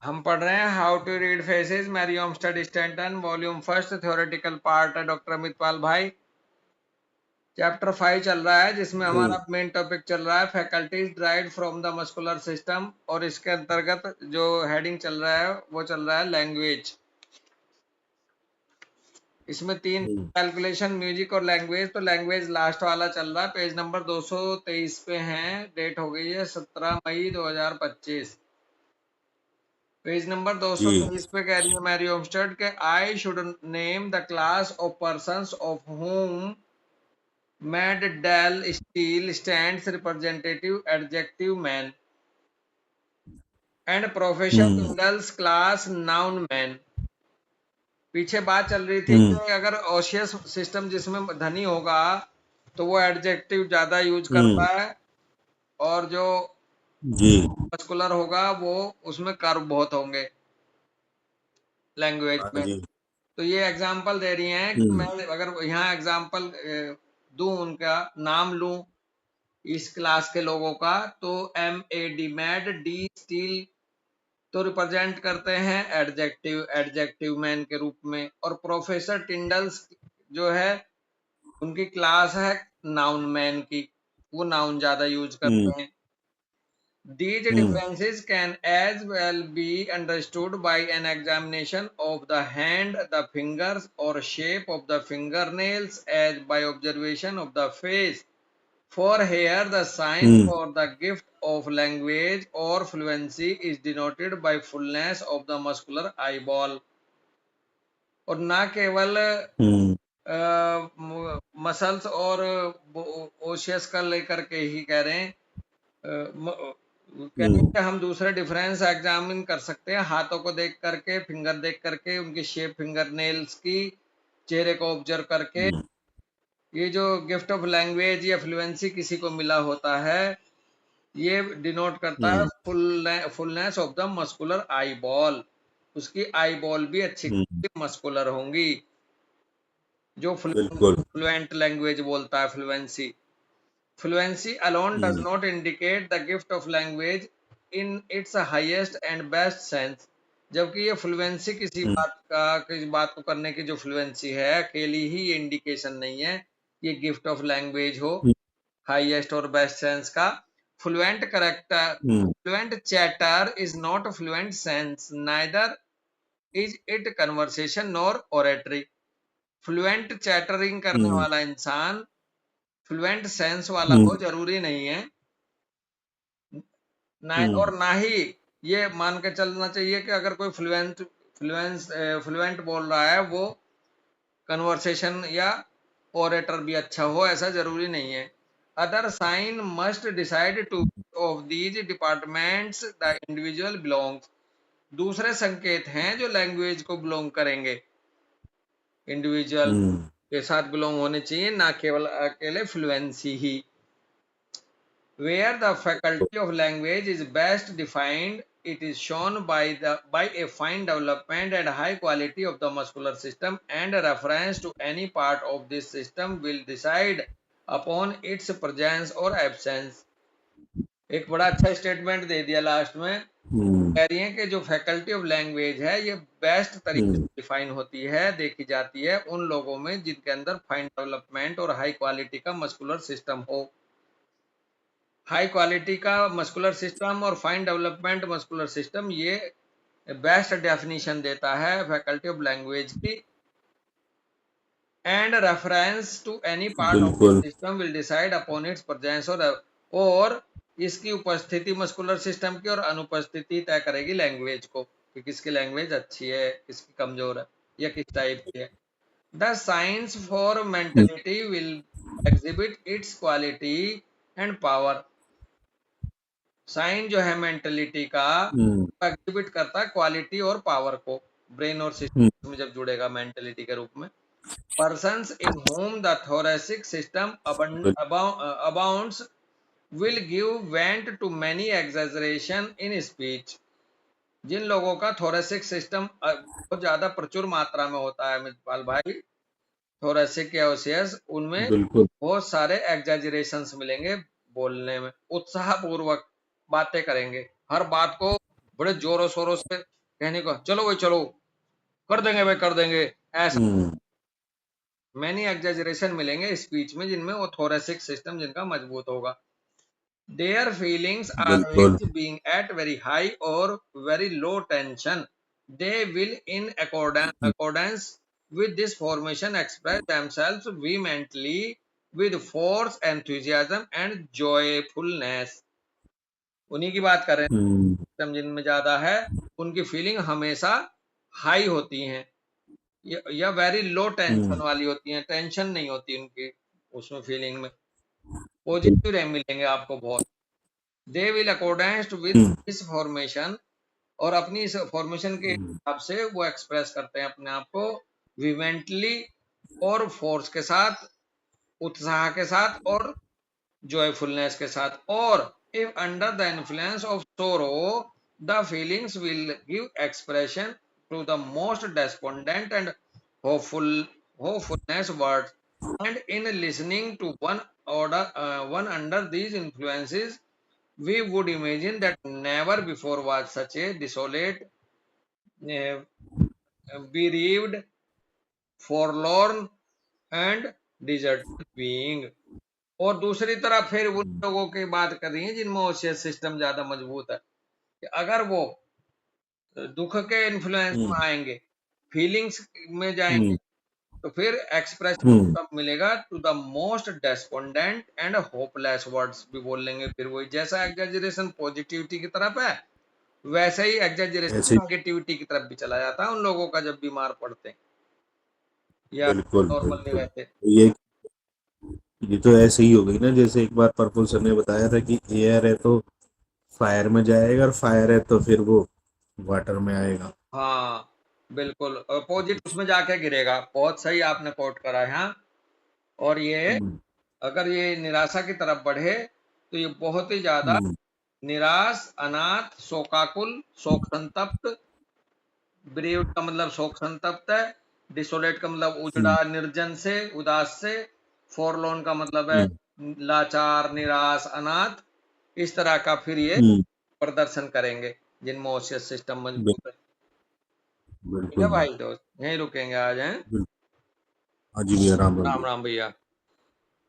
हम पढ़ रहे हैं how to read faces, Mariam Stanton, volume first, theoretical part है डॉक्टर अमित पाल भाई। चैप्टर 5 चल रहा है जिसमें हमारा मेन टॉपिक चल रहा है faculties derived from the muscular system, और इसके अंतर्गत जो हेडिंग चल रहा है वो चल रहा है लैंग्वेज। इसमें 3 कैलकुलेशन, म्यूजिक और लैंग्वेज। तो लैंग्वेज लास्ट वाला चल रहा है, पेज नंबर 223 पे है, डेट हो गई है 17 मई 2025। पेज नंबर 223 पे कह रही है मैरी ओमस्टड के I should name the class of persons of whom Madame de Stael stands representative adjective man and professor Tyndall's class noun man. पीछे बात चल रही थी कि अगर ओशियस सिस्टम जिसमें धनी होगा तो वो एडजेक्टिव ज्यादा यूज करता है, और जो मस्कुलर होगा वो उसमें कर्व बहुत होंगे लैंग्वेज में। तो ये एग्जाम्पल दे रही हैं कि मैं अगर यहाँ एग्जाम्पल दूं, उनका नाम लूं इस क्लास के लोगों का, तो MAD मैड, डी स्टील तो रिप्रेजेंट करते हैं एडजेक्टिव मैन के रूप में, और प्रोफेसर टिंडल्स जो है उनकी क्लास है नाउन मैन की, वो नाउन ज्यादा यूज करते हैं। These differences can as well be understood by an examination of the hand, the fingers, or shape of the fingernails as by observation of the face. For here, the sign for the gift of language or fluency is denoted by fullness of the muscular eyeball. और ना केवल muscles और ओशियस का लेकर के ही कह रहे हैं, कहते हैं हम दूसरे डिफरेंस एग्जामिन कर सकते हैं हाथों को देख करके, फिंगर देख करके, उनकी शेप, फिंगर नेल्स की, चेहरे को ऑब्जर्व करके। ये जो गिफ्ट ऑफ लैंग्वेज या फ्लुएंसी किसी को मिला होता है, ये डिनोट करता है fullness of the muscular eye ball. उसकी आई बॉल भी अच्छी मस्कुलर होंगी, जो फ्लुएंट लैंग्वेज बोलता है, fluency. Fluency alone does not indicate the gift of language in its highest and best sense. जबकि ये फ्लुएंसी किसी बात को करने की जो फ्लुएंसी है अकेली ही ये इंडिकेशन नहीं है ये गिफ्ट ऑफ लैंग्वेज हो हाईएस्ट और बेस्ट सेंस का। Fluent character, fluent chatter is not fluent sense, neither is it conversation nor oratory. Fluent chattering करने वाला इंसान फ्लुएंट सेंस वाला हो जरूरी नहीं है, और ना ही ये मान के चलना चाहिए कि अगर कोई फ्लुएंट बोल रहा है वो कन्वर्सेशन या ओरेटर भी अच्छा हो, ऐसा जरूरी नहीं है। Other sign must decide to of these departments the individual belongs. दूसरे संकेत हैं जो लैंग्वेज को बिलोंग करेंगे, इंडिविजुअल के साथ बिलोंग होने चाहिए, ना केवल अकेले fluency he. Where the faculty of language is best defined, it is shown by a fine development and high quality of the muscular system, and a reference to any part of this system will decide upon its presence or absence. एक बड़ा अच्छा statement दे दिया last में, कह रही है कि जो फैकल्टी ऑफ लैंग्वेज है ये बेस्ट तरीके से डिफाइन होती है, देखी जाती है उन लोगों में जिनके अंदर फाइन डेवलपमेंट और हाई क्वालिटी का मस्कुलर सिस्टम हो। हाई क्वालिटी का मस्कुलर सिस्टम और फाइन डेवलपमेंट मस्कुलर सिस्टम, ये बेस्ट डेफिनेशन देता है फैकल्टी ऑफ लैंग्वेज की। And reference to any part of the system will decide upon its presence, और इसकी उपस्थिति मस्कुलर सिस्टम की और अनुपस्थिति तय करेगी लैंग्वेज को कि किसकी लैंग्वेज अच्छी है, किसकी कमजोर है या किस टाइप की है। The science for mentality will exhibit its quality and power. Sign जो है मेंटलिटी का एग्जिबिट करता है क्वालिटी और पावर को, ब्रेन और सिस्टम में जब जुड़ेगा मेंटलिटी के रूप में। Persons in whom the thoracic system abounds will give vent to many exaggeration in speech. जिन लोगों का थोरेसिक सिस्टम बहुत ज्यादा प्रचुर मात्रा में होता है मितपाल भाई, थोरेसिक या ओसियस, उनमें बहुत सारे एग्जैजरेशंस मिलेंगे बोलने में, उत्साह पूर्वक बातें करेंगे, हर बात को बड़े जोरों शोरों से कहने को चलो भाई चलो, कर देंगे भाई कर देंगे, ऐसा। मैनी एग्जेजरेशन मिलेंगे स्पीच में जिनमें वो थोरेसिक सिस्टम जिनका मजबूत होगा। Their feelings are बिल्कुल। being at very high or very low tension. They will, in accordance with this formation, express themselves vehemently with force, enthusiasm, and joyfulness. उन्हीं की बात कर रहे हैं। सिस्टम जिनमें ज्यादा है उनकी फीलिंग हमेशा हाई होती हैं या वेरी लो टेंशन वाली होती हैं, टेंशन नहीं होती उनकी उसमें फीलिंग में, पॉजिटिव रह मिलेंगे आपको बहुत। They will accordance with this formation, और अपनी इस फॉर्मेशन के हिसाब से वो एक्सप्रेस करते हैं अपने आप को विवेंटली और फोर्स के साथ, उत्साह के साथ और joyfulness के साथ। और if under the influence of sorrow, the feelings will give expression to the most despondent and hopefulness words. And in listening to one under these influences, we would imagine that never before was such a desolate, uh, bereaved, forlorn, and deserted being. और दूसरी तरफ फिर उन लोगों की बात कर रही है जिनमें ओशियस सिस्टम ज्यादा मजबूत है, कि अगर वो दुख के इन्फ्लुएंस में आएंगे, फीलिंग्स में जाएंगे, तो फिर एक्सप्रेशन तब मिलेगा to the most despondent and hopeless words भी बोल लेंगे। फिर वही जैसा एग्जैजरेशन पॉजिटिविटी की तरफ है, वैसे ही एग्जैजरेशन ऐसे नेगेटिविटी की तरफ भी चला जाता है उन लोगों का जब बीमार पड़ते हैं या बिल्कुल नॉर्मल नहीं बिल्कुल। रहते। ये तो ऐसे ही हो गई ना, जैसे एक बार प्रफुल्ल सर ने बताया था कि एयर है तो फायर में जाएगा और फायर है तो फिर वो वाटर में आएगा। हाँ बिल्कुल, अपोजिट उसमें जाके गिरेगा। बहुत सही आपने कोट करा है। हाँ, और ये हम्म, अगर ये निराशा की तरफ बढ़े तो ये बहुत ही ज्यादा हम्म, निराश, अनाथ, शोकाकुल, शोक संतप्त, ब्रेव का मतलब शोक संतप्त है, डिसोलेट का मतलब उजड़ा, हम्म, निर्जन से, उदास से, फोरलोन का मतलब है हम्म, लाचार, निराश, अनाथ, इस तरह का फिर ये हम्म, प्रदर्शन करेंगे जिनमें ओसियस सिस्टम बिल- मजबूत है। ठीक है बिल्कुल भाई दोस्त, यहीं रुकेंगे आज हैं। बिल्कुल। हाँ जी भैया, राम राम राम भैया। राम भैया।